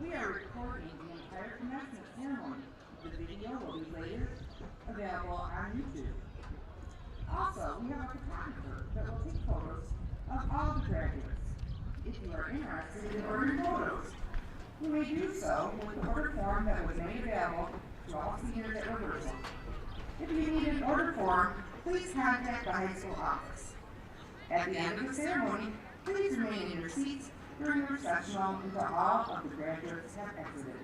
We are recording the entire commencement ceremony. The video will be later available on YouTube. Also, we have a photographer that will take photos of all the graduates. If you are interested in ordering photos, you may do so with the order form that was made available to all seniors at rehearsal. If you need an order form, please contact the high school office. At the end of the ceremony, please remain in your seats during the recessional until all of the graduates have exited.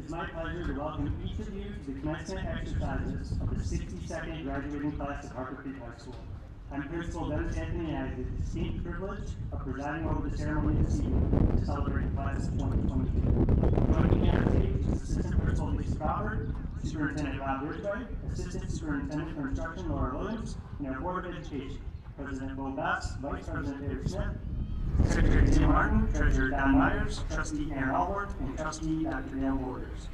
It is my pleasure to welcome each of you to the commencement exercises of the 62nd graduating class of Harper Creek High School. I'm Principal Dennis Anthony, and I have the distinct privilege of presiding over the ceremony this evening to celebrate the class of 2022. Joining me on stage is Assistant Principal Lisa Crawford, Superintendent Rob Ridgway, Assistant Superintendent for Instruction Laura Williams, and our Board of Education, President Bo Best, Vice President Dave Smith, Secretary Tim Martin, Treasurer Don Myers, Trustee Aaron Allworth, and Trustee Dr. Dale Borders.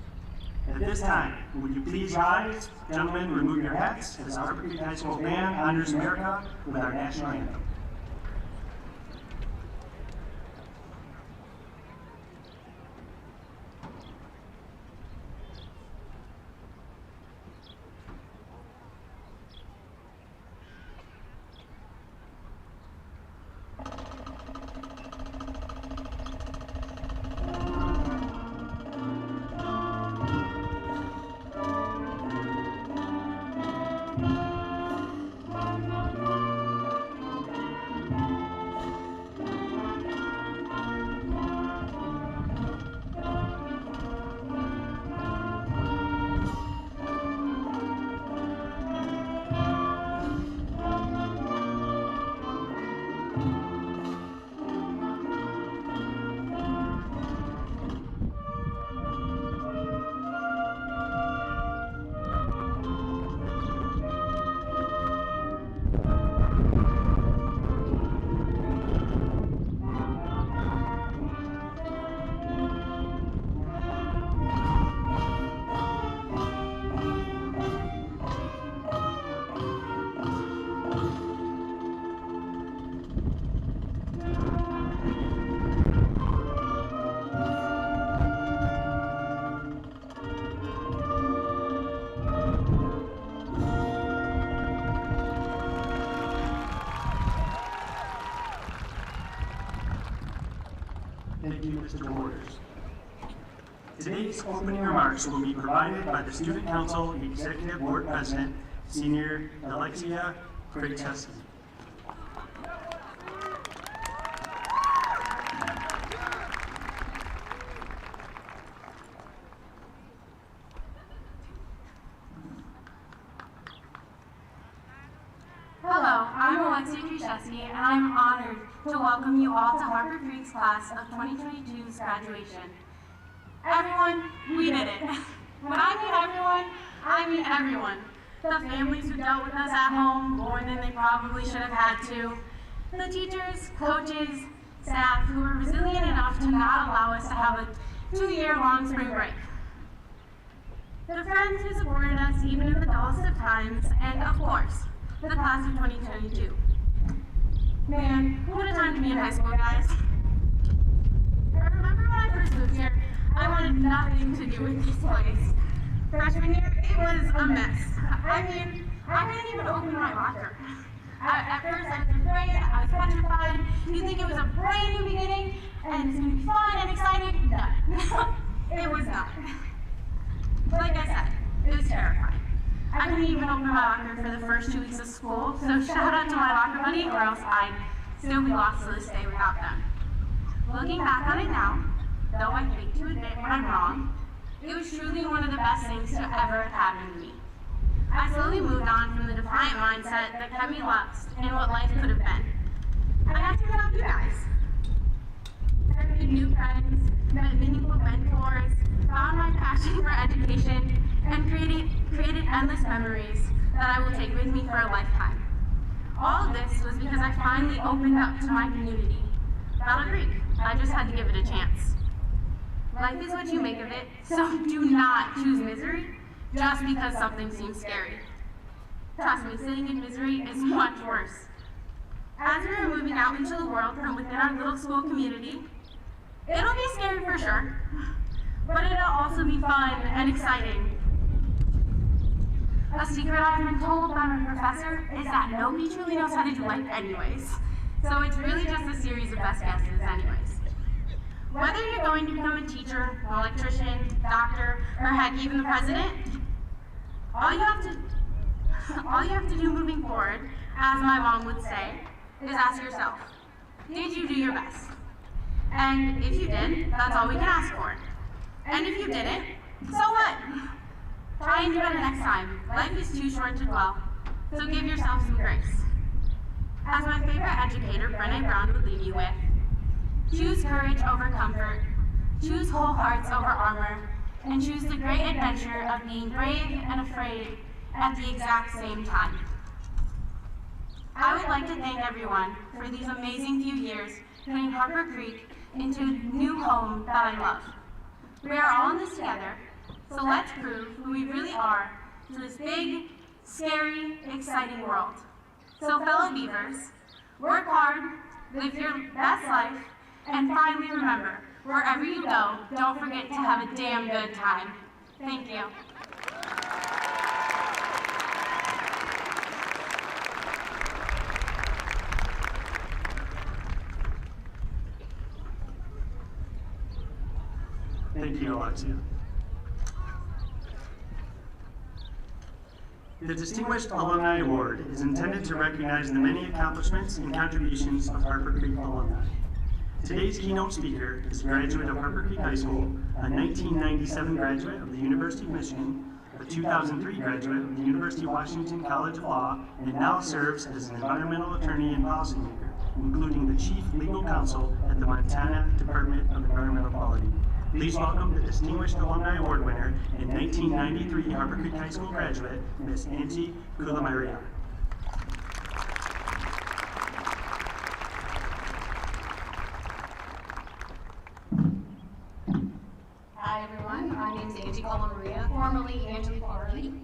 At this time, would you please rise, gentlemen, remove your hats as our Harper Creek High School band honors America with our national anthem. Thank you, Mr. Borders. Today's opening remarks will be provided by the Student Council Executive Board President, Senior Alexia Krejcewski. Hello, I'm Alexia Krejcewski, and I'm honored to welcome you all to Harper Creek's class of 2022's graduation. Everyone, we did it. When I mean everyone. The families who dealt with us at home more than they probably should have had to. The teachers, coaches, staff who were resilient enough to not allow us to have a 2-year-long spring break. The friends who supported us even in the dullest of times, and of course, the class of 2022. Man, what a time to be in high school, guys. I remember when I first moved here, I wanted nothing to do with this place. Freshman year, it was a mess. I mean, I couldn't even open my locker. At first, I was afraid, I was petrified. You think it was a brand new beginning, and it's going to be fun and exciting? No, it was not. Like I said, it was terrifying. I couldn't even open my locker for the first 2 weeks of school, so shout out to my locker buddy, or else I'd still be lost to this day without them. Looking back on it now, though I hate to admit when I'm wrong, it was truly one of the best things to ever have happened to me. I slowly moved on from the defiant mindset that kept me lost in what life could have been. I got to know you guys. I made new friends, met meaningful mentors, found my passion for education, and created endless memories that I will take with me for a lifetime. All of this was because I finally opened up to my community. Battle Creek, I just had to give it a chance. Life is what you make of it, so do not choose misery just because something seems scary. Trust me, sitting in misery is much worse. As we are moving out into the world from within our little school community, it'll be scary for sure, but it'll also be fun and exciting. A secret I've been told by my professor is that nobody truly knows how to do life anyways, so it's really just a series of best guesses anyways. Whether you're going to become a teacher, an electrician, doctor, or heck, even the president, all you have to do moving forward, as my mom would say, is ask yourself, did you do your best? And if you did, that's all we can ask for. And if you didn't, So what? Try and do better next time. Life is too short to dwell, so give yourself some grace. As my favorite educator, Brené Brown, would leave you with, choose courage over comfort, choose whole hearts over armor, and choose the great adventure of being brave and afraid at the exact same time. I would like to thank everyone for these amazing few years turning Harper Creek into a new home that I love. We are all in this together, so let's prove who we really are to this big, scary, exciting world. So fellow Beavers, work hard, live your best life, and finally remember, wherever you go, don't forget to have a damn good time. Thank you. Thank you, Alexia. The Distinguished Alumni Award is intended to recognize the many accomplishments and contributions of Harper Creek alumni. Today's keynote speaker is a graduate of Harper Creek High School, a 1997 graduate of the University of Michigan, a 2003 graduate of the University of Washington College of Law, and now serves as an environmental attorney and policymaker, including the Chief Legal Counsel at the Montana Department of Environmental Quality. Please welcome the Distinguished Alumni Award winner and 1993 Harper Creek High School graduate, Ms. Angie Kulamaria. Hi everyone, my name is Angie Kulamaria, formerly Angela Farley.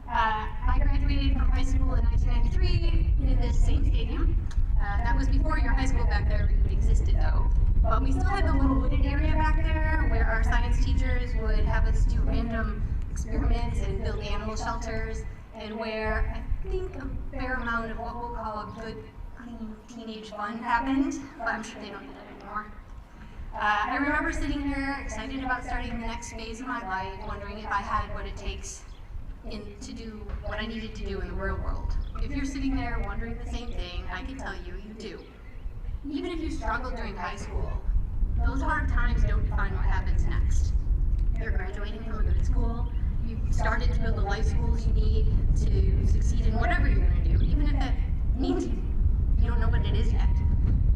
I graduated from high school in 1993 in this same stadium. That was before your high school back there even existed though. But we still had the little wooded area back there where our science teachers would have us do random experiments and build animal shelters, and where I think a fair amount of what we'll call a good, clean teenage fun happened, but I'm sure they don't do that anymore. I remember sitting here excited about starting the next phase of my life, wondering if I had what it takes to do what I needed to do in the real world. If you're sitting there wondering the same thing, I can tell you, you do. Even if you struggled during high school, those hard times don't define what happens next. You're graduating from a good school, you've started to build the life skills you need to succeed in whatever you're going to do, even if that means you don't know what it is yet.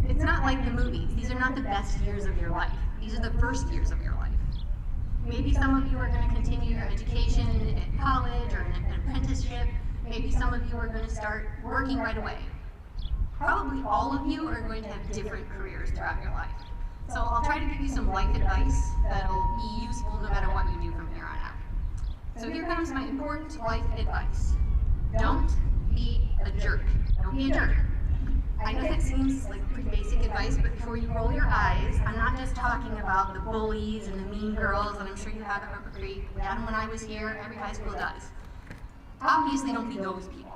It's not like the movies. These are not the best years of your life. These are the first years of your life. Maybe some of you are going to continue your education at college or an apprenticeship. Maybe some of you are going to start working right away. Probably all of you are going to have different careers throughout your life. So I'll try to give you some life advice that'll be useful no matter what you do from here on out. So here comes my important life advice. Don't be a jerk. Don't be a jerk. I know that seems like pretty basic advice, but before you roll your eyes, I'm not just talking about the bullies and the mean girls that I'm sure you have at Harper Creek. We had them when I was here. Every high school does. Obviously, don't be those people.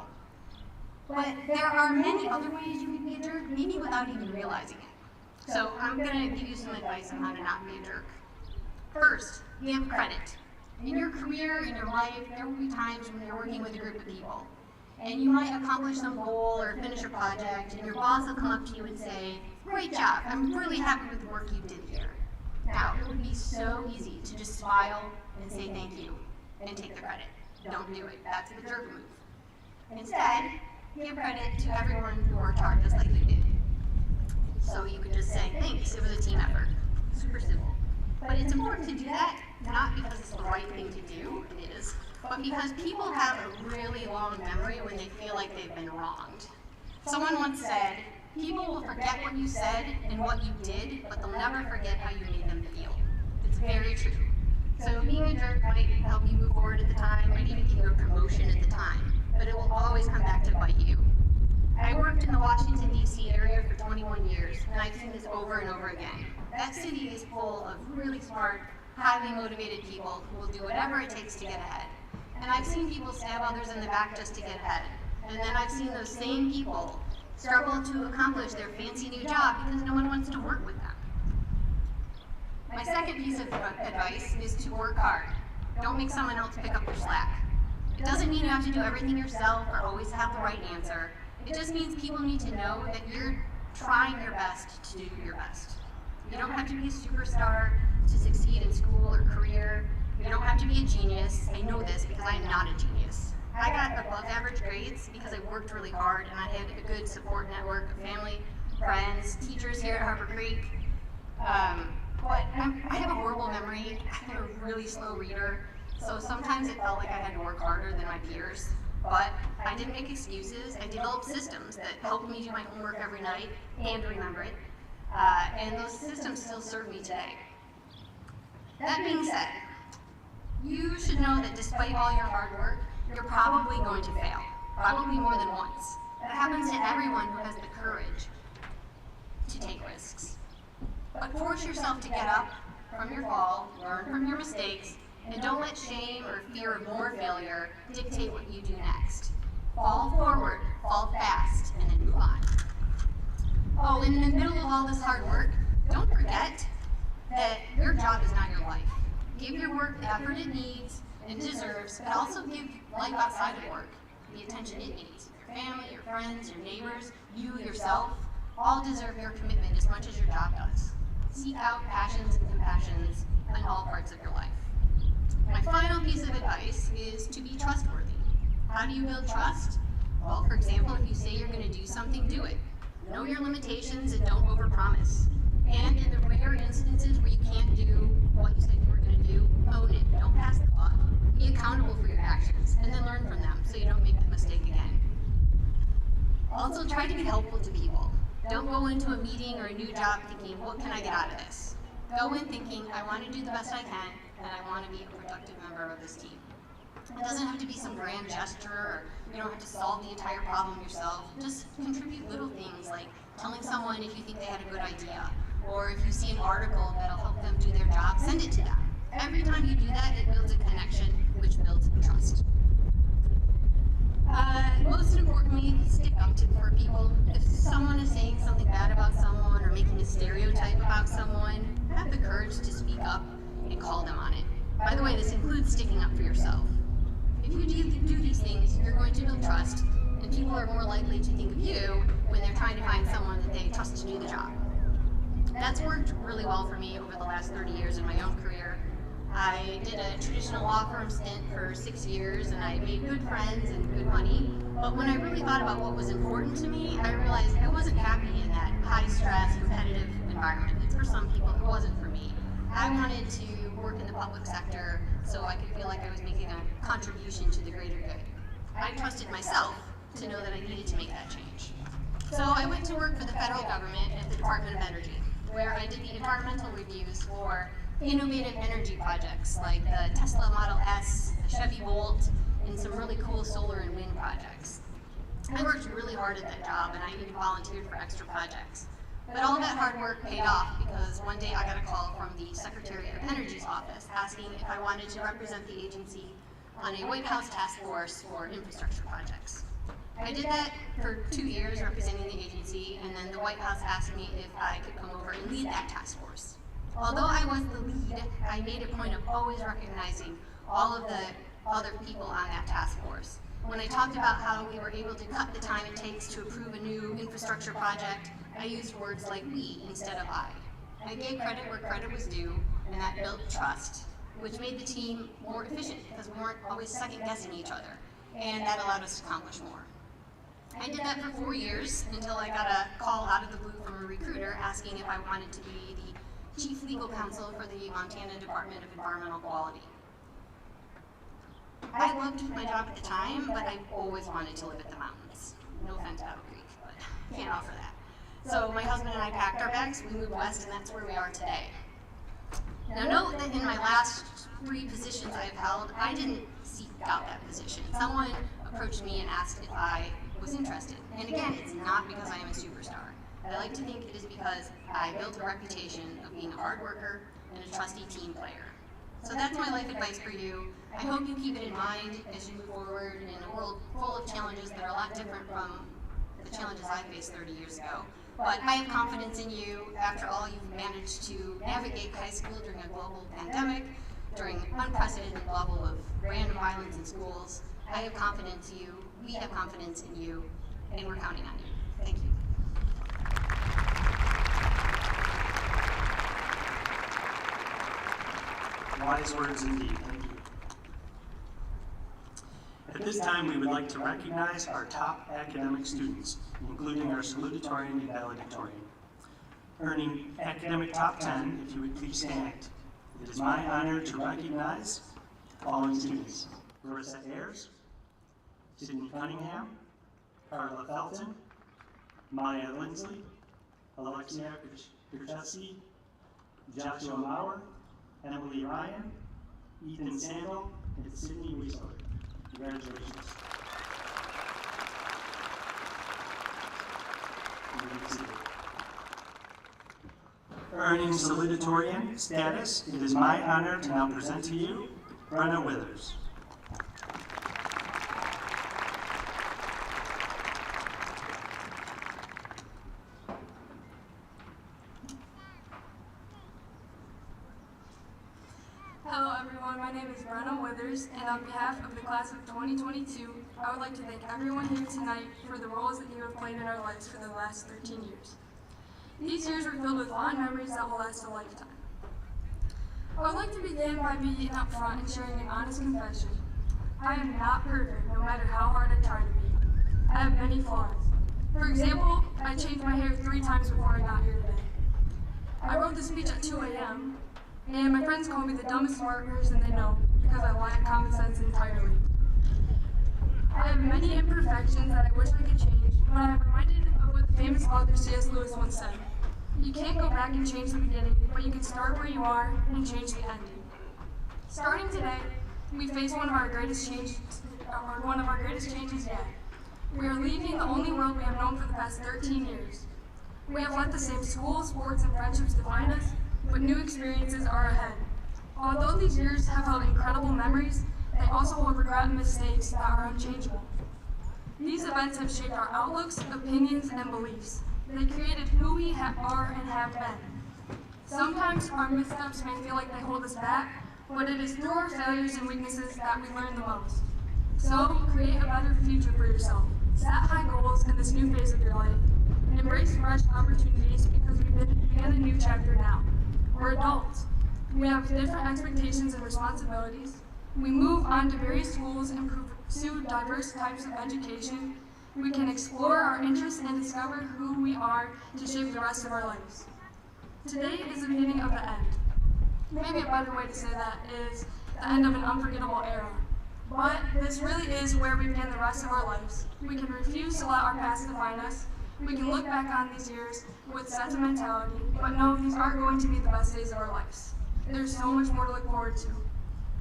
But there are many other ways you can be a jerk, maybe without even realizing it. So I'm going to give you some advice on how to not be a jerk. First, give credit. In your career, in your life, there will be times when you're working with a group of people, and you might accomplish some goal or finish a project, and your boss will come up to you and say, "Great job, I'm really happy with the work you did here." Now, it would be so easy to just smile and say thank you and take the credit. Don't do it. That's the jerk move. Instead, give credit to everyone who worked hard just like you did. So you could just say, thanks, it was a team effort. Super simple. But it's important to do that, not because it's the right thing to do, it is, but because people have a really long memory when they feel like they've been wronged. Someone once said, people will forget what you said and what you did, but they'll never forget how you made them feel. It's very true. So being a jerk might help you move forward at the time, might even give you a promotion at the time, but it will always come back to bite you. I worked in the Washington, D.C. area for 21 years, and I've seen this over and over again. That city is full of really smart, highly motivated people who will do whatever it takes to get ahead. And I've seen people stab others in the back just to get ahead. And then I've seen those same people struggle to accomplish their fancy new job because no one wants to work with them. My second piece of advice is to work hard. Don't make someone else pick up your slack. It doesn't mean you have to do everything yourself or always have the right answer. It just means people need to know that you're trying your best to do your best. You don't have to be a superstar to succeed in school or career. You don't have to be genius. I know this because I am not a genius. I got above average grades because I worked really hard and I had a good support network of family, friends, teachers here at Harper Creek. But I have a horrible memory. I'm a really slow reader, so sometimes it felt like I had to work harder than my peers. But I didn't make excuses. I developed systems that helped me do my homework every night and remember it. And those systems still serve me today. That being said, you should know that despite all your hard work, you're probably going to fail, probably more than once. That happens to everyone who has the courage to take risks. But force yourself to get up from your fall, learn from your mistakes, and don't let shame or fear of more failure dictate what you do next. Fall forward, fall fast, and then move on. Oh, and in the middle of all this hard work, don't forget that your job is not your life. Give your work the effort it needs and deserves, but also give life outside of work the attention it needs. Your family, your friends, your neighbors, you yourself, all deserve your commitment as much as your job does. Seek out passions and compassions in all parts of your life. My final piece of advice is to be trustworthy. How do you build trust? Well, for example, if you say you're going to do something, do it. Know your limitations and don't overpromise. And in the rare instances where you can't do what you said you were going to do, own it. Don't pass the buck. Be accountable for your actions, and then learn from them so you don't make the mistake again. Also, try to be helpful to people. Don't go into a meeting or a new job thinking, what can I get out of this? Go in thinking, I want to do the best I can, and I want to be a productive member of this team. It doesn't have to be some grand gesture, or you don't have to solve the entire problem yourself. Just contribute little things like telling someone if you think they had a good idea, or if you see an article that'll help them do their job, send it to them. Every time you do that, it builds a connection, which builds trust. Most importantly, stick up for people. If someone is saying something bad about someone or making a stereotype about someone, have the courage to speak up and call them on it. By the way, this includes sticking up for yourself. If you do these things, you're going to build trust, and people are more likely to think of you when they're trying to find someone that they trust to do the job. That's worked really well for me over the last 30 years in my own career. I did a traditional law firm stint for 6 years, and I made good friends and good money. But when I really thought about what was important to me, I realized I wasn't happy in that high-stress, competitive environment. It's for some people, it wasn't for me. I wanted to work in the public sector so I could feel like I was making a contribution to the greater good. I trusted myself to know that I needed to make that change. So I went to work for the federal government at the Department of Energy, where I did the environmental reviews for innovative energy projects like the Tesla Model S, the Chevy Bolt, and some really cool solar and wind projects. I worked really hard at that job, and I even volunteered for extra projects. But all that hard work paid off because one day I got a call from the Secretary of Energy's office asking if I wanted to represent the agency on a White House task force for infrastructure projects. I did that for 2 years representing the agency, and then the White House asked me if I could come over and lead that task force. Although I was the lead, I made a point of always recognizing all of the other people on that task force. When I talked about how we were able to cut the time it takes to approve a new infrastructure project, I used words like we instead of I. I gave credit where credit was due, and that built trust, which made the team more efficient because we weren't always second-guessing each other, and that allowed us to accomplish more. I did that for 4 years until I got a call out of the blue from a recruiter asking if I wanted to be the Chief Legal Counsel for the Montana Department of Environmental Quality. I loved my job at the time, but I always wanted to live at the mountains. No offense to Owl Creek, but can't offer that. So my husband and I packed our bags, we moved west, and that's where we are today. Now note that in my last 3 positions I've held, I didn't seek out that position. Someone approached me and asked if I was interested. And again, it's not because I am a superstar. I like to think it is because I built a reputation of being a hard worker and a trusty team player. So that's my life advice for you. I hope you keep it in mind as you move forward in a world full of challenges that are a lot different from the challenges I faced 30 years ago. But I have confidence in you. After all, you've managed to navigate high school during a global pandemic, during an unprecedented level of random violence in schools. I have confidence in you, we have confidence in you, and we're counting on you. Thank you. Wise words indeed. Thank you. At this time, we would like to recognize our top academic students, including our salutatorian and valedictorian. Earning academic top 10, if you would please stand. It is my honor to recognize the following students: Larissa Ayers, Sydney Cunningham, Carla Felton, Maya Lindsley, Alexia Krzyzewski, Joshua Maurer, Emily Ryan, Ethan Sandel, and Sydney Weisler. Congratulations. Earning salutatorian status, it is my honor to now present to you Brenna Withers. Hello everyone, my name is Brenna Withers, and on behalf of the class of 2022, I would like to thank everyone here tonight for the roles that you have played in our lives for the last 13 years. These years were filled with fond memories that will last a lifetime. I would like to begin by being up front and sharing an honest confession. I am not perfect, no matter how hard I try to be. I have many flaws. For example, I changed my hair 3 times before I got here today. I wrote the speech at 2 a.m., and my friends call me the dumbest smart person they know because I lack common sense entirely. I have many imperfections that I wish I could change, but I'm reminded of what the famous author C.S. Lewis once said. You can't go back and change the beginning, but you can start where you are and change the ending. Starting today, we face one of our greatest changes yet. We are leaving the only world we have known for the past 13 years. We have let the same schools, sports, and friendships define us, but new experiences are ahead. Although these years have held incredible memories, they also hold regret and mistakes that are unchangeable. These events have shaped our outlooks, opinions, and beliefs. They created who we are and have been. Sometimes our missteps may feel like they hold us back, but it is through our failures and weaknesses that we learn the most. So, create a better future for yourself. Set high goals in this new phase of your life. And embrace fresh opportunities because we begin a new chapter now. We're adults. We have different expectations and responsibilities. We move on to various schools and pursue diverse types of education. We can explore our interests and discover who we are to shape the rest of our lives. Today is the beginning of the end. Maybe a better way to say that is the end of an unforgettable era. But this really is where we begin the rest of our lives. We can refuse to let our past define us. We can look back on these years with sentimentality, but know these aren't going to be the best days of our lives. There's so much more to look forward to.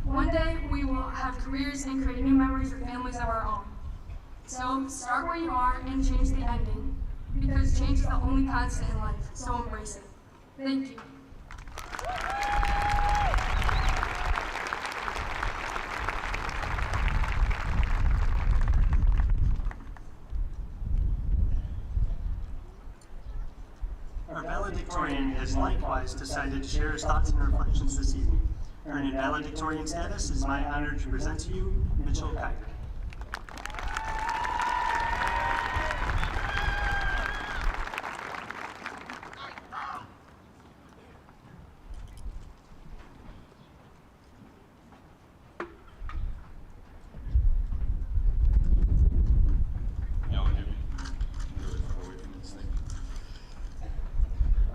One day, we will have careers and create new memories with families of our own. So, start where you are and change the ending, because change is the only constant in life, so embrace it. Thank you. Our valedictorian has likewise decided to share his thoughts and reflections this evening. Earning valedictorian status, it is my honor to present to you Mitchell Kiger.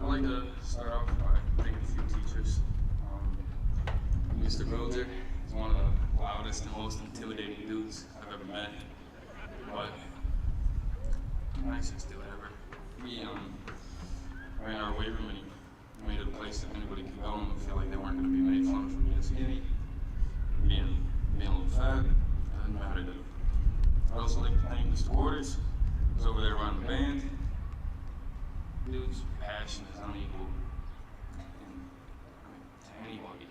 I'd like to start off by thanking a few teachers. Mr. Roger is one of the loudest and most intimidating dudes I've ever met, but nicest dude ever. We ran our weight room and he made it a place that anybody could go and feel like they weren't going to be made fun of for being skinny, being a little fat. Doesn't matter to. I'd also like to thank Mr. Waters, who's over there running the band. Dude's passion is unequal to anybody.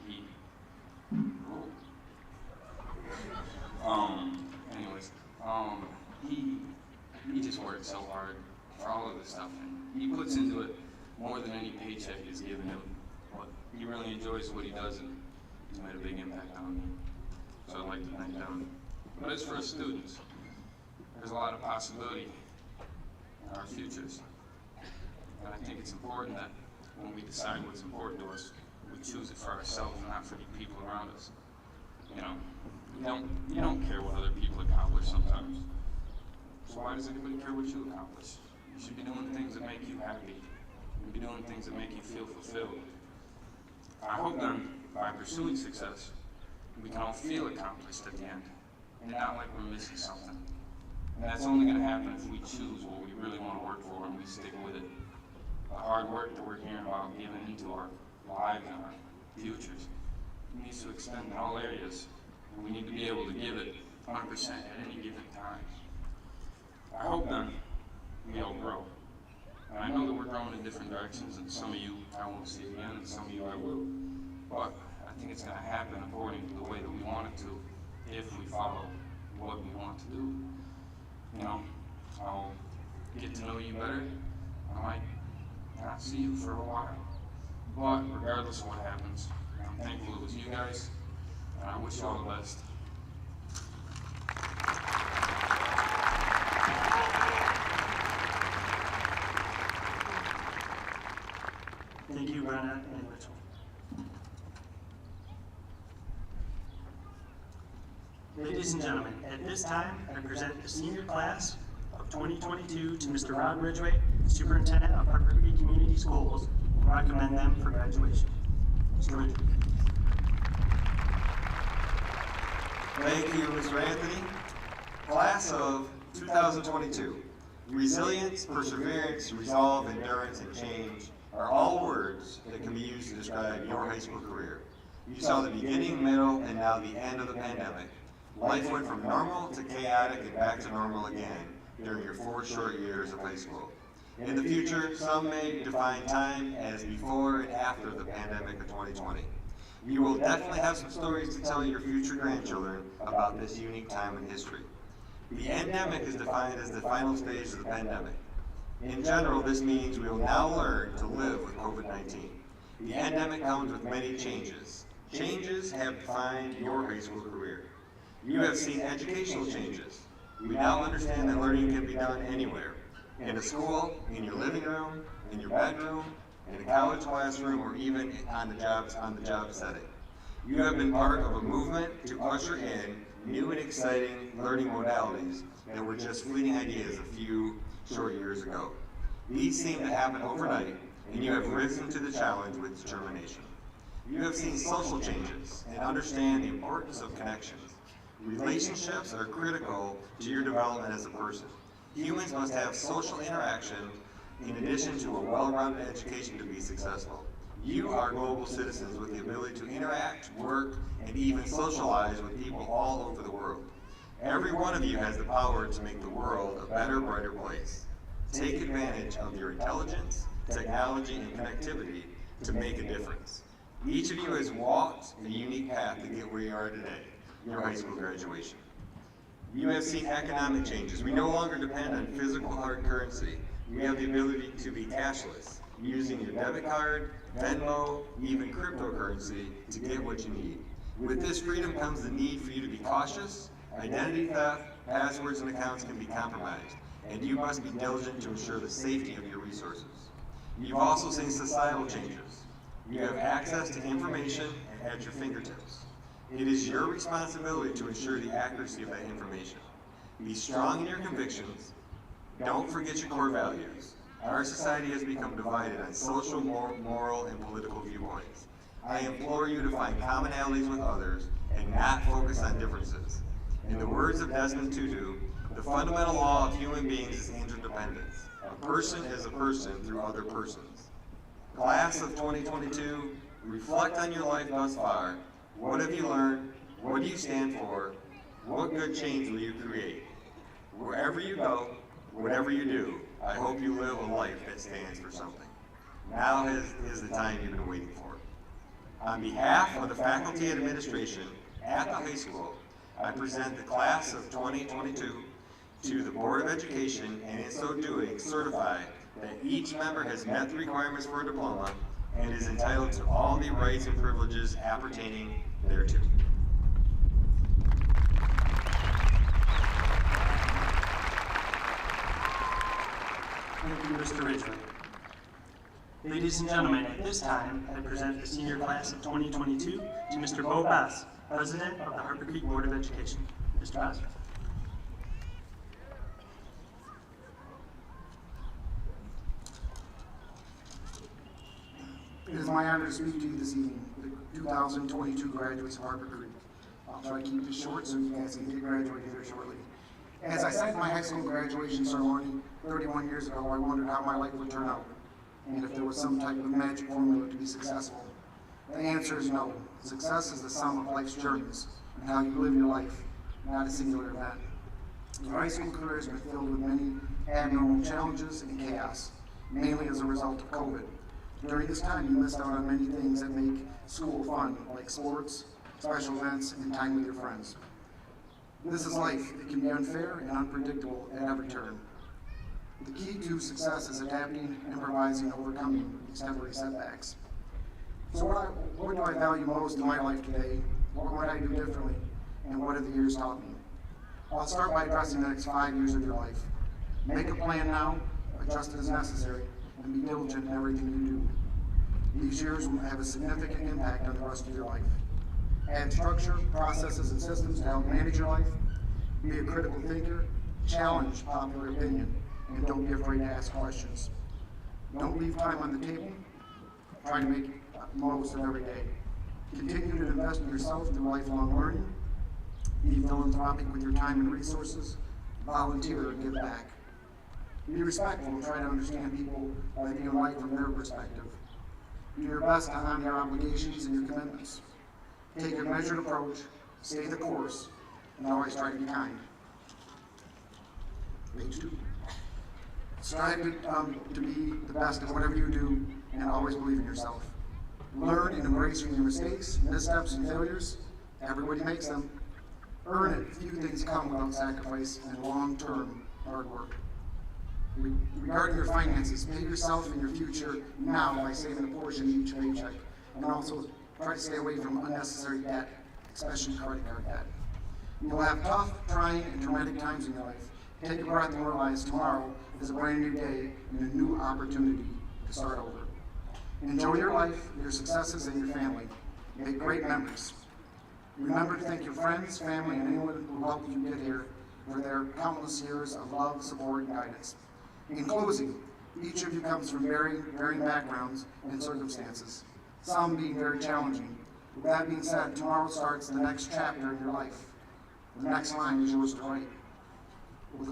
He just works so hard for all of this stuff, and he puts into it more than any paycheck is given him. But he really enjoys what he does, and he's made a big impact on me. So I'd like to thank them. But as for us students, there's a lot of possibility in our futures. And I think it's important that when we decide what's important to us, we choose it for ourselves and not for the people around us. You know, you don't care what other people accomplish sometimes. So why does anybody care what you accomplish? You should be doing things that make you happy. You should be doing things that make you feel fulfilled. I hope then, by pursuing success, we can all feel accomplished at the end, and not like we're missing something. And that's only going to happen if we choose what we really want to work for and we stick with it. The hard work that we're hearing about giving into our lives and our futures needs to extend in all areas. And we need to be able to give it 100% at any given time. I hope then we all grow. And I know that we're growing in different directions, and some of you I won't see again, and some of you I will. But I think it's going to happen according to the way that we want it to, if we follow what we want to do. You know, I'll get to know you better. I might not see you for a while. But regardless of what happens, I'm thankful it was you guys, and I wish you all the best. Thank you, Brenna and Rachel. Ladies and gentlemen, at this time, I present the senior class of 2022 to Mr. Rod Ridgway, Superintendent of Harper Creek Community Schools, and recommend them for graduation. Mr. Ridgway. Thank you, Mr. Anthony. Class of 2022. Resilience, perseverance, resolve, endurance, and change are all words that can be used to describe your high school career. You saw the beginning, middle, and now the end of the pandemic. Life went from normal to chaotic and back to normal again during your 4 short years of high school. In the future, some may define time as before and after the pandemic of 2020. You will definitely have some stories to tell your future grandchildren about this unique time in history. The endemic is defined as the final stage of the pandemic. In general, this means we will now learn to live with COVID-19. The endemic comes with many changes. Changes have defined your high school career. You have seen educational changes. We now understand that learning can be done anywhere. In a school, in your living room, in your bedroom, in a college classroom, or even on the job setting. You have been part of a movement to usher in new and exciting learning modalities that were just fleeting ideas a few short years ago. These seem to happen overnight, and you have risen to the challenge with determination. You have seen social changes and understand the importance of connections. Relationships are critical to your development as a person. Humans must have social interaction in addition to a well-rounded education to be successful. You are global citizens with the ability to interact, work, and even socialize with people all over the world. Every one of you has the power to make the world a better, brighter place. Take advantage of your intelligence, technology, and connectivity to make a difference. Each of you has walked a unique path to get where you are today, your high school graduation. You have seen economic changes. We no longer depend on physical hard currency. We have the ability to be cashless, using your debit card, Venmo, even cryptocurrency to get what you need. With this freedom comes the need for you to be cautious. Identity theft, passwords, and accounts can be compromised, and you must be diligent to ensure the safety of your resources. You've also seen societal changes. You have access to information at your fingertips. It is your responsibility to ensure the accuracy of that information. Be strong in your convictions. Don't forget your core values. Our society has become divided on social, moral, and political viewpoints. I implore you to find commonalities with others and not focus on differences. In the words of Desmond Tutu, the fundamental law of human beings is interdependence. A person is a person through other persons. Class of 2022, reflect on your life thus far. What have you learned? What do you stand for? What good change will you create? Wherever you go, whatever you do, I hope you live a life that stands for something. Now is the time you've been waiting for. On behalf of the faculty and administration at the high school, I present the class of 2022 to the Board of Education, and in so doing certify that each member has met the requirements for a diploma and is entitled to all the rights and privileges appertaining thereto. Thank you, Mr. Ridgway. Ladies and gentlemen, at this time, I present the senior class of 2022 to Mr. Bo Bass, President of the Harper Creek Board of Education. Mr. Oster. It is my honor to speak to you this evening, the 2022 graduates of Harper Creek. I'll try to keep this short so you guys can get graduated here shortly. As I said in my high school graduation ceremony 31 years ago, I wondered how my life would turn out, and if there was some type of magic formula to be successful. The answer is no. Success is the sum of life's journeys, and how you live your life, not a singular event. Your high school career has been filled with many abnormal challenges and chaos, mainly as a result of COVID. During this time, you missed out on many things that make school fun, like sports, special events, and time with your friends. This is life. It can be unfair and unpredictable at every turn. The key to success is adapting, improvising, and overcoming these temporary setbacks. So what do I value most in my life today? What would I do differently? And what have the years taught me? I'll start by addressing the next 5 years of your life. Make a plan now, adjust as necessary, and be diligent in everything you do. These years will have a significant impact on the rest of your life. Add structure, processes, and systems to help manage your life. Be a critical thinker, challenge popular opinion, and don't be afraid to ask questions. Don't leave time on the table. Try to make the most of every day. Continue to invest in yourself through lifelong learning. Be philanthropic with your time and resources. Volunteer and give back. Be respectful and try to understand people by viewing life from their perspective. Do your best to honor your obligations and your commitments. Take a measured approach, stay the course, and always try to be kind. Page 2. Strive to be the best at whatever you do, and always believe in yourself. Learn and embrace from your mistakes, missteps, and failures. Everybody makes them. Earn it. Few things come without sacrifice and long-term hard work. Regarding your finances, pay yourself and your future now by saving a portion of each paycheck, and also try to stay away from unnecessary debt, especially credit card debt. You'll have tough, trying, and traumatic times in your life. Take a breath and realize tomorrow is a brand new day and a new opportunity to start over. Enjoy your life, your successes, and your family. Make great memories. Remember to thank your friends, family, and anyone who helped you get here for their countless years of love, support, and guidance. In closing, each of you comes from varying backgrounds and circumstances, some being very challenging. With that being said, tomorrow starts the next chapter in your life. The next line is yours to write. Will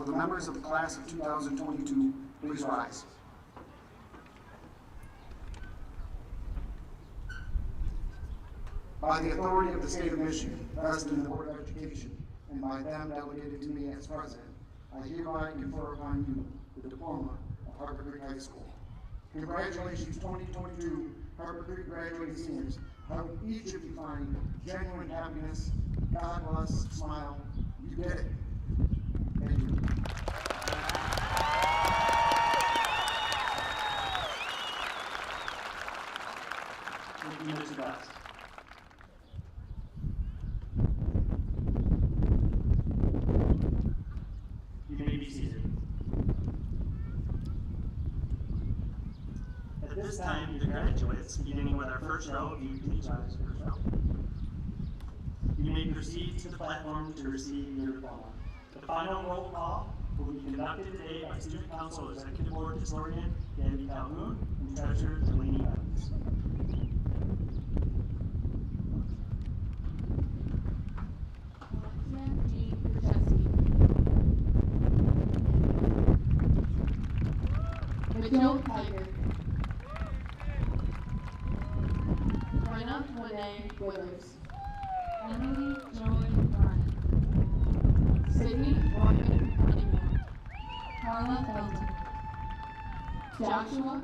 the members of the class of 2022 please rise? By the authority of the state of Michigan, vested in the Board of Education, and by them delegated to me as president, I hereby confer upon you the diploma of Harper Creek High School. Congratulations, 2022 Harper Creek graduating seniors. I hope each of you find genuine happiness. God bless, smile. You did it. Thank you. Thank you, Mr. Best. You may be seated. At this time, the graduates, beginning with our first row, if you please rise first row. You may proceed to the platform to receive your diploma. The final roll call will be conducted today by Student Council Executive Board Historian Debbie Calhoun and Treasurer Delaney Evans. Mikhail Tiger. Brenna Renee Withers. Emily Joy Bryant. Sydney Morgan Cunningham. Carla Felton. Joshua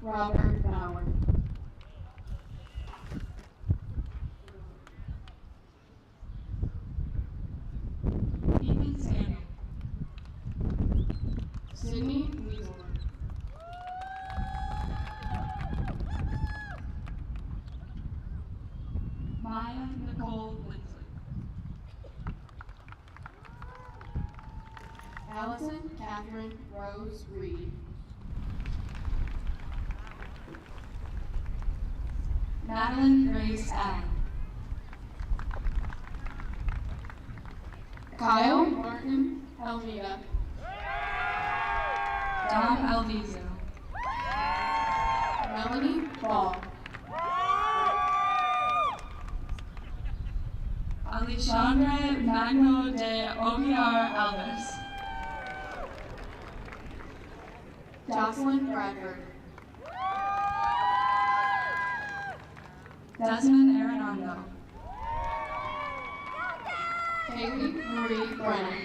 Robert Bauer. Ethan Samuel. Sydney Weasel. Maya Nicole Lindsley. Allison Catherine Rose Reed. Madeline Grace Allen. Kyle Martin Elvita. Dom Alviso. Melanie Ball. Alexandre Magno de Ogiar Alves. Jocelyn Bradford. Desmond Arredondo. Haley Marie Brennan.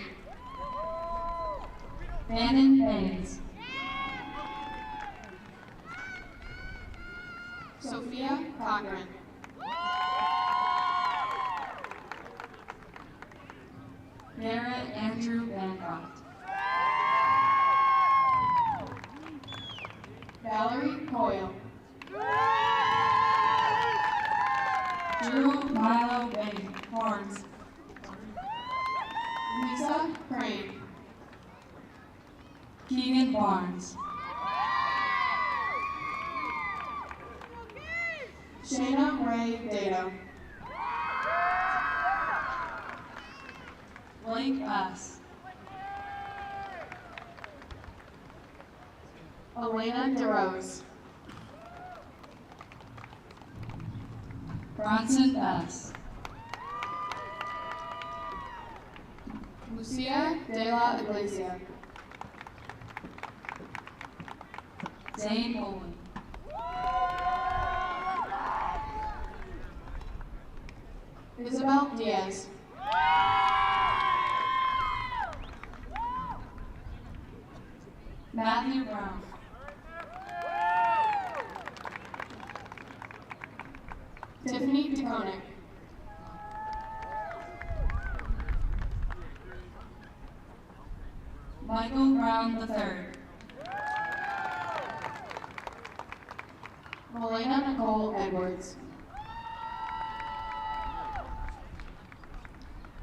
Bannon Baines. Sophia Cochran. Garrett Andrew Bancroft. Valerie Coyle. Drew Milo Bain Horns. Lisa Crane. Keegan Barnes. Shayna Ray Data. Blake Bass. Elena DeRose. Bronson Bass. Lucia De La Iglesia. Zane Bowling. Isabel Diaz. Matthew Brown. Tiffany DeConick. Michael Brown III. Melena Nicole Edwards.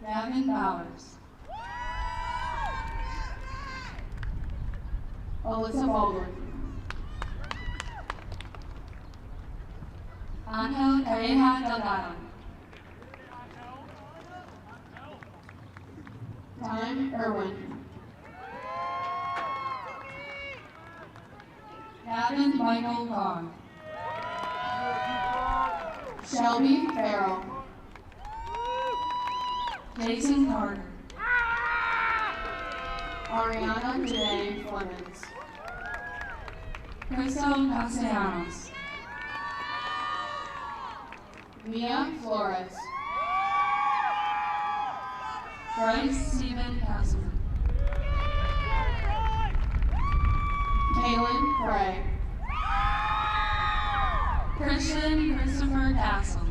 Gavin Bowers. Alyssa Baldwin. Angel Pareja Delgado. Time Irwin. Gavin Michael Carr. Shelby Farrell. Jason Carter. Ariana Janae Flemings. Crystal Castellanos. Mia Flores. Bryce Stephen Castleman. Kaylin Craig. Christian Christopher Castle.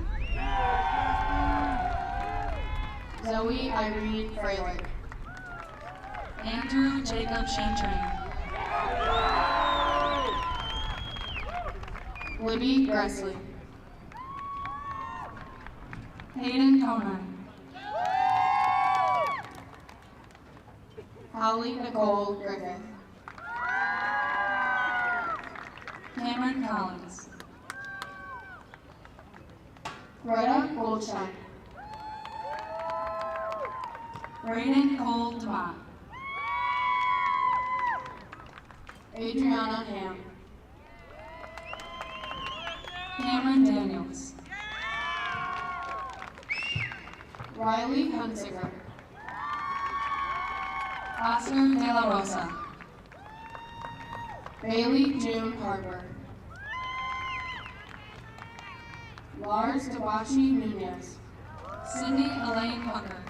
Zoe Irene Freilich. Andrew Jacob Shantrain. Libby Gressley. Hayden Conan. Holly Nicole Griffith. Cameron Collins. Greta Goldstein. Brayden Cole Demott. Adriana Ham. Cameron Daniels. Riley Hunsicker. Oscar De La Rosa. Bailey June Harper. Lars Debachi Nunez. Cindy Elaine Hooker.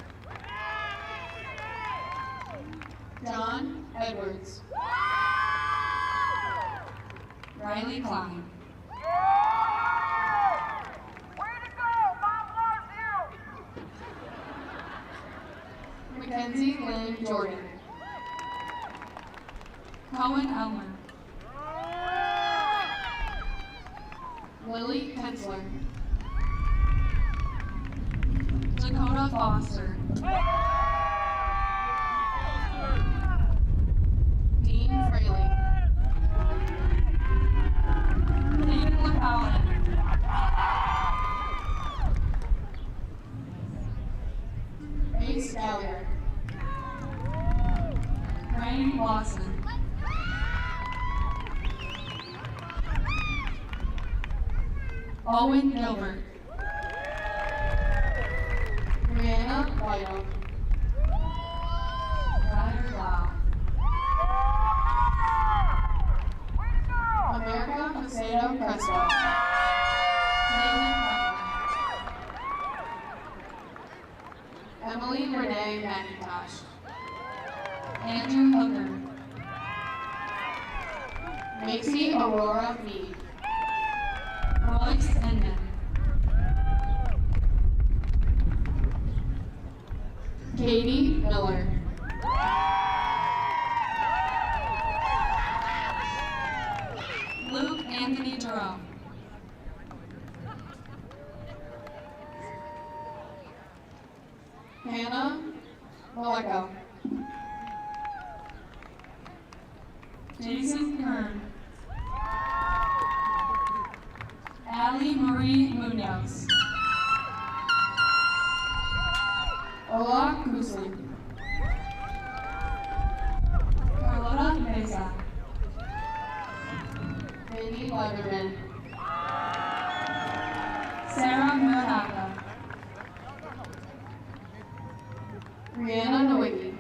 John Edwards. Riley Klein. Mackenzie Lynn Jordan. Cohen Elmer. Lily Pensler. Dakota Foster. Dean Fraley. Hayden LaPalette. Ace Gallagher. Lawson. Owen Gilbert. Brianna Whiteout. Ryder Lau. America Macedo Crespo. Megan Butler. Emily Renee McIntosh. Andrew Hooker. Macy Aurora Mead. Royce Inman. Katie Miller. Luke Anthony Jerome. Hannah Maleko. Jason Kern. Allie Marie Munoz. Ola Kusli. Carlota Meza. Mindy Leatherman. Sarah Murhaka. Brianna Nowicki.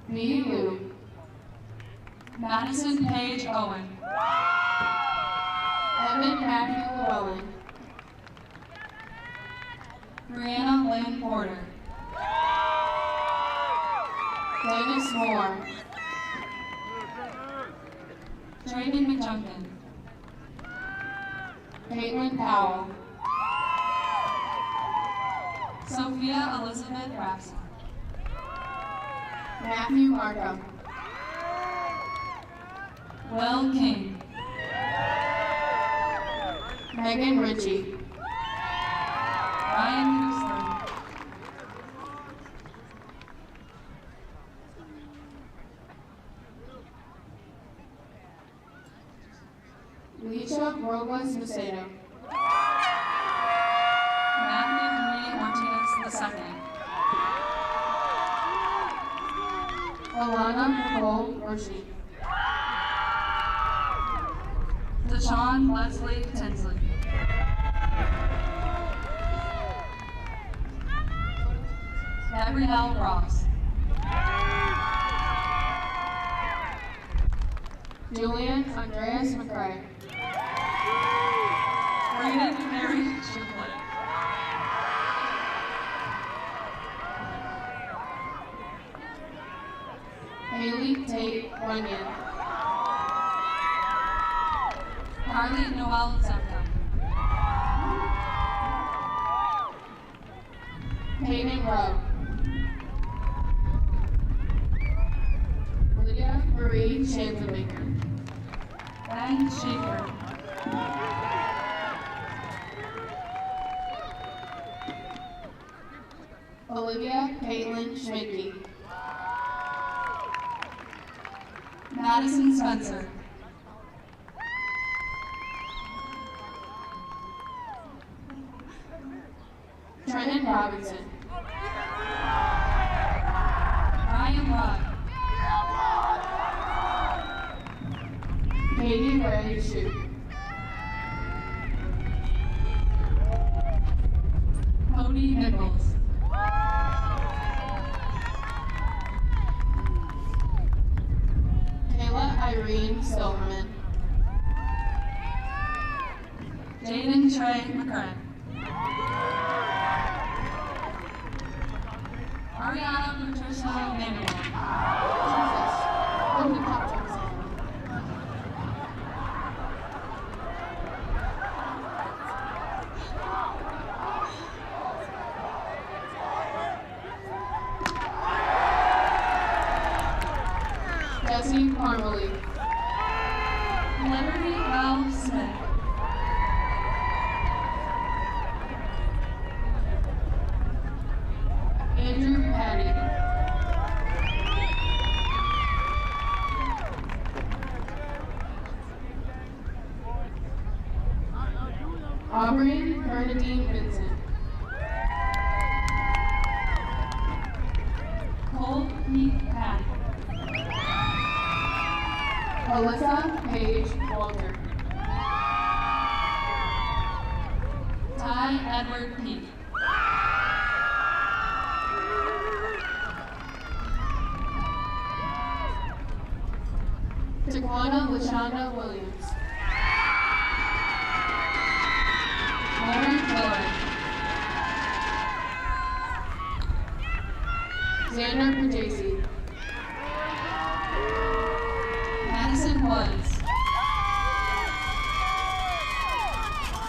Lee Liu. Madison Paige Owen. Evan Matthew Llewellyn. Brianna Lynn Porter. Dennis Moore. Drayden McJunkin. Caitlin Powell. Sophia Elizabeth Rapson. Matthew Markham. Will King. Megan Ritchie. Ryan Housler. Alicia Robles Macedo. Matthew Henry Martinez II. Alana Nicole Roshi. Deshaun Leslie Tinsley. Gabrielle Ross. Julian Andreas McCray. Braden Mary Triplett. Haley Tate Runyon. Carly Noel Zemka. Peyton Rowe. Lydia Marie Chanzelmaker. Ben Schaefer. Olivia Caitlin Schmidtke. Madison Spencer. Trenton Robinson. Ryan Rudd. Katie Ray Shute. Cody Nichols. Kayla Irene Silverman. Jaden Trey McCray. Ariana Patricia Manuel. Jesus. Holy cow, Thomas. Jesse Parmalee. Liberty L. Smith. Andrew Patty. Aubrey Bernadine Vincent. Heath Patty. Alyssa Paige Walter. Ty Edward Peak. Taquana Lashonda Williams. Lauren Miller. Xander Pajasi. Madison Woods.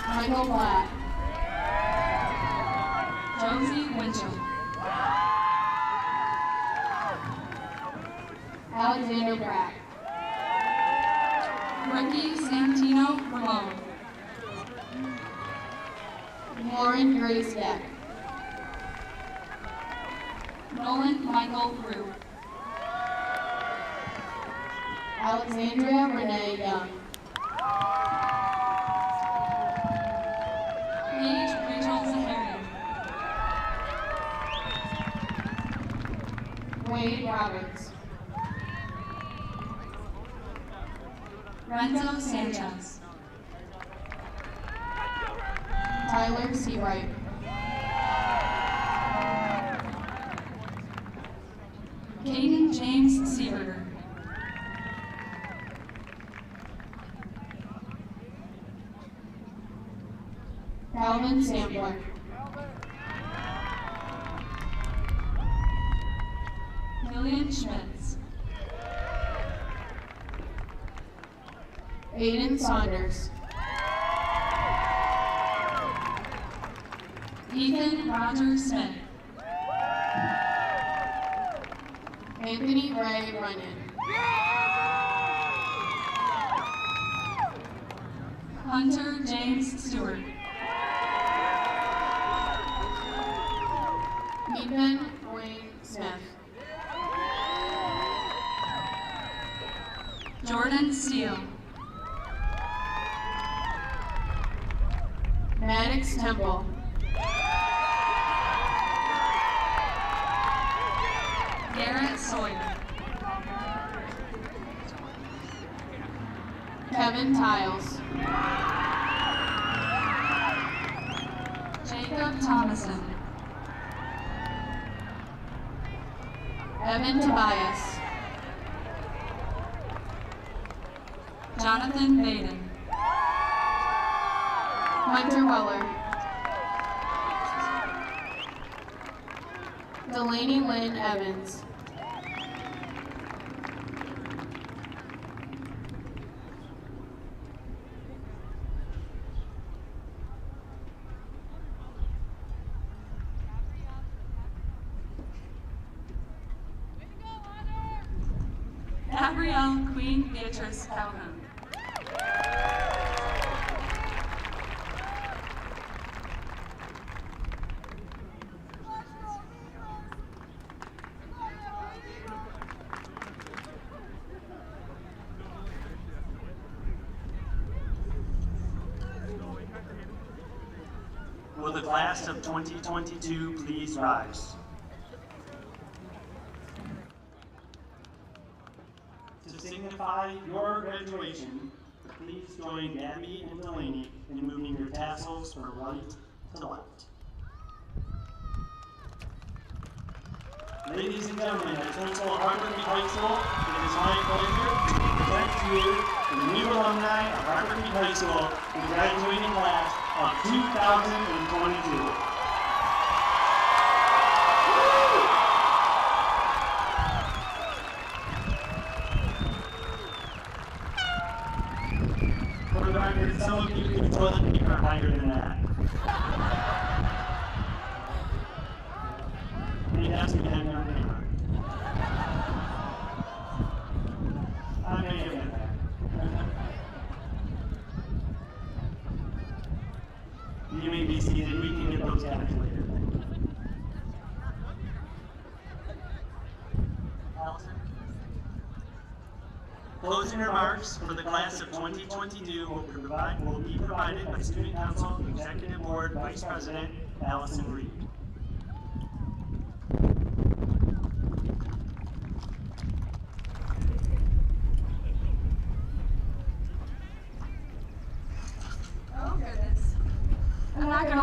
Michael Black. Josie Winchell. Alexander Brack. Ricky Santino Ramon. Lauren Grace Deck. Nolan Michael Rue. Alexandria Renee Young. Paige Rachel Zaharian. Wade Roberts. Renzo Sanchez. Tyler Seabright. Caden James Seaberger. Calvin Sampler. Lillian Schmitz. Aiden Saunders. Ethan Roger Smith. Anthony Ray Runyon. Hunter James Stewart. Ethan Wayne Smith. Jordan Steele. Maddox Temple. Garrett Sawyer. Kevin Tiles. Jacob Thomason. Evan Tobias. Jonathan Baden. Hunter Weller. Delaney Lynn Evans. Gabrielle Queen Beatrice Calhoun. Will the class of 2022 please rise? To signify your graduation, please join Gabby and Delaney in moving your tassels from right to left. Ladies and gentlemen, as principal of Harper Creek High School, it is my pleasure to present to you the new alumni of Harper Creek High School, the graduating class of 2022. For the record, some of you can toilet paper higher than that. It has to be hanging on paper. I'm gonna get that back. You may be seated, we can get those tags later. Allison? Closing remarks for the class of 2022 will be provided by Student Council Executive Board Vice President Allison Reed.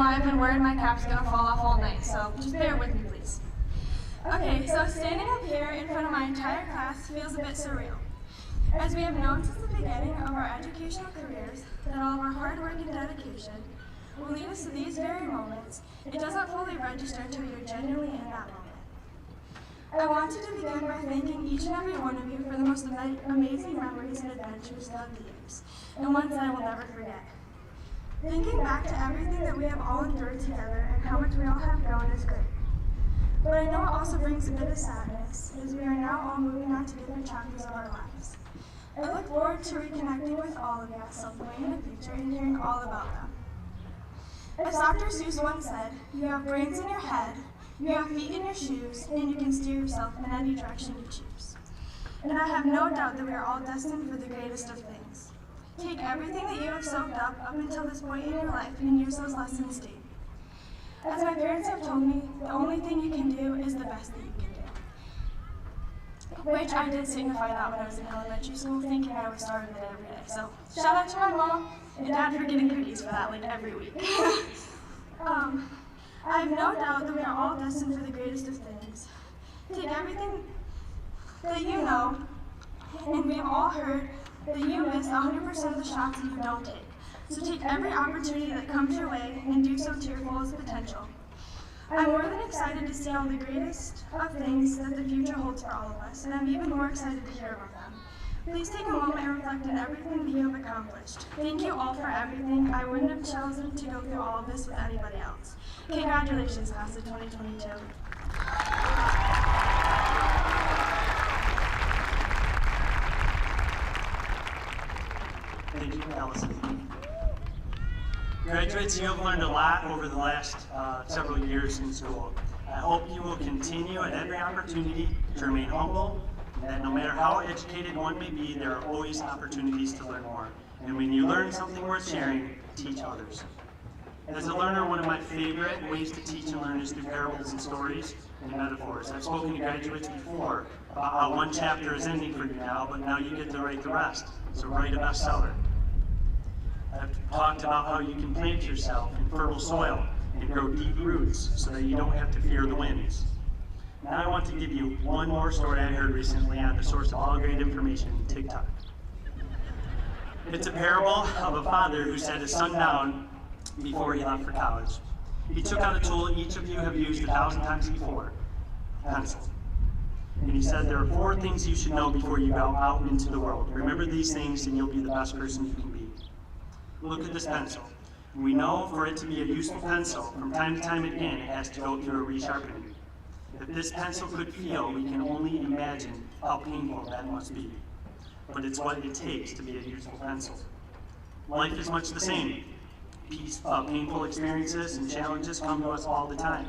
I've been worried my cap's gonna fall off all night, so just bear with me, please. Okay, so standing up here in front of my entire class feels a bit surreal. As we have known since the beginning of our educational careers that all of our hard work and dedication will lead us to these very moments, it doesn't fully register until you're genuinely in that moment. I wanted to begin by thanking each and every one of you for the most amazing memories and adventures throughout the years, and ones that I will never forget. Thinking back to everything that we have all endured together and how much we all have grown is great. But I know it also brings a bit of sadness, as we are now all moving on to different chapters of our lives. I look forward to reconnecting with all of you at some point in the future and hearing all about them. As Dr. Seuss once said, you have brains in your head, you have feet in your shoes, and you can steer yourself in any direction you choose. And I have no doubt that we are all destined for the greatest of things. Take everything that you have soaked up until this point in your life and use those lessons daily. As my parents have told me, the only thing you can do is the best that you can do. Which I did signify that when I was in elementary school, thinking I was starting it every day. So shout out to my mom and dad for getting cookies for that like every week. I have no doubt that we are all destined for the greatest of things. Take everything that you know, and we've all heard that you miss 100% of the shots that you don't take. So take every opportunity that comes your way and do so to your fullest potential. I'm more than excited to see all the greatest of things that the future holds for all of us, and I'm even more excited to hear about them. Please take a moment and reflect on everything that you have accomplished. Thank you all for everything. I wouldn't have chosen to go through all of this with anybody else. Congratulations, class of 2022. Thank you, Allison. Graduates, you have learned a lot over the last several years in school. I hope you will continue at every opportunity to remain humble, and that no matter how educated one may be, there are always opportunities to learn more. And when you learn something worth sharing, teach others. As a learner, one of my favorite ways to teach and learn is through parables and stories and metaphors. I've spoken to graduates before about how one chapter is ending for you now, but now you get to write the rest. So write a bestseller. I've talked about how you can plant yourself in fertile soil and grow deep roots so that you don't have to fear the winds. Now I want to give you one more story I heard recently on the source of all great information, TikTok. It's a parable of a father who sat his son down before he left for college. He took out a tool each of you have used 1,000 times before, pencil. And he said there are 4 things you should know before you go out into the world. Remember these things and you'll be the best person you can be. Look at this pencil. We know for it to be a useful pencil, from time to time again, it has to go through a resharpening. If this pencil could feel, we can only imagine how painful that must be. But it's what it takes to be a useful pencil. Life is much the same. Painful experiences and challenges come to us all the time.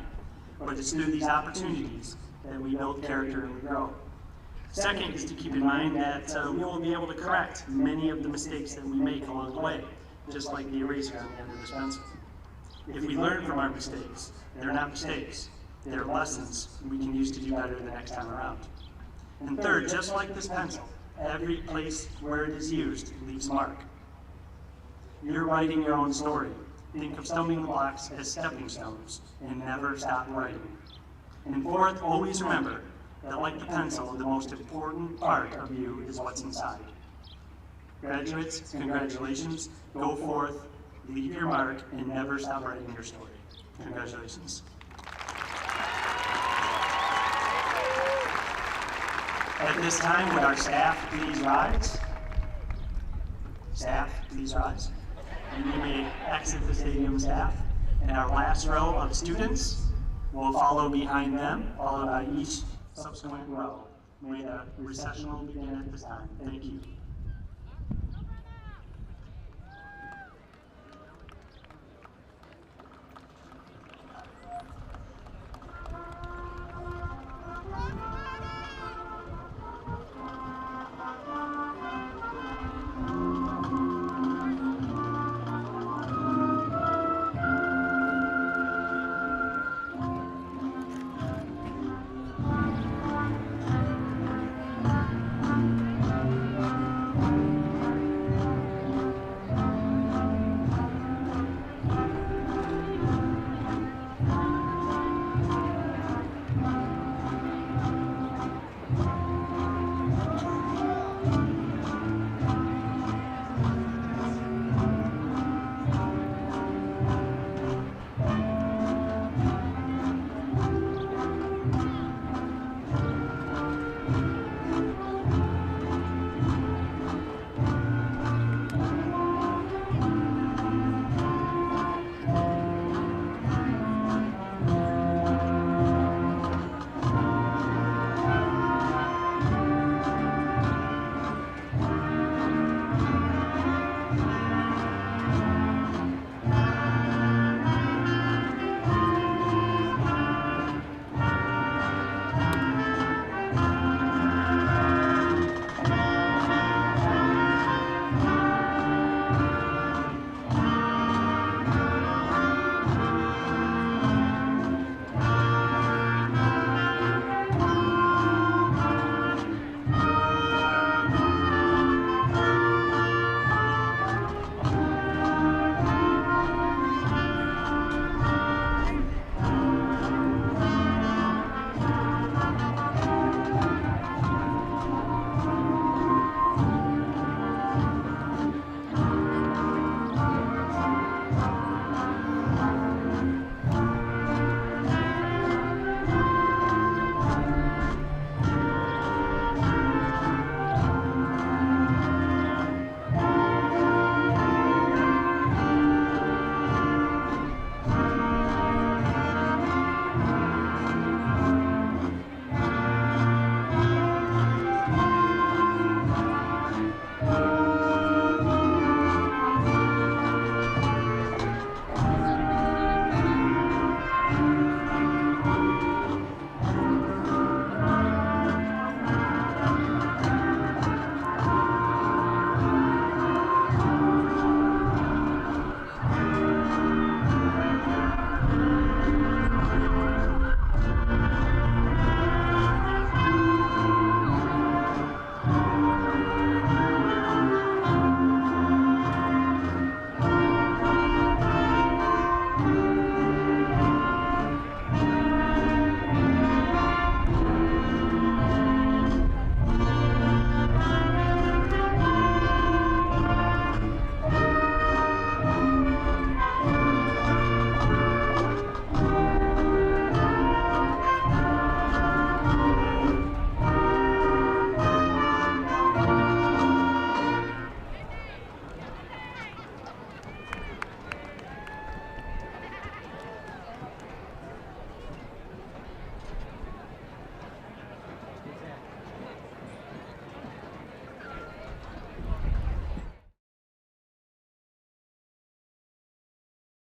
But it's through these opportunities that we build character and we grow. Second is to keep in mind that we will be able to correct many of the mistakes that we make along the way, just like the eraser on the end of this pencil. If we learn from our mistakes, they're not mistakes. They're lessons we can use to do better the next time around. And third, just like this pencil, every place where it is used leaves a mark. You're writing your own story. Think of stumbling blocks as stepping stones and never stop writing. And fourth, always remember that like the pencil, the most important part of you is what's inside. Graduates, congratulations. Go forth, leave your mark, and never stop writing your story. Congratulations. At this time, would our staff please rise? Staff, please rise. And you may exit the stadium, staff. And our last row of students will follow behind them, followed by each subsequent row. May the recessional begin at this time. Thank you.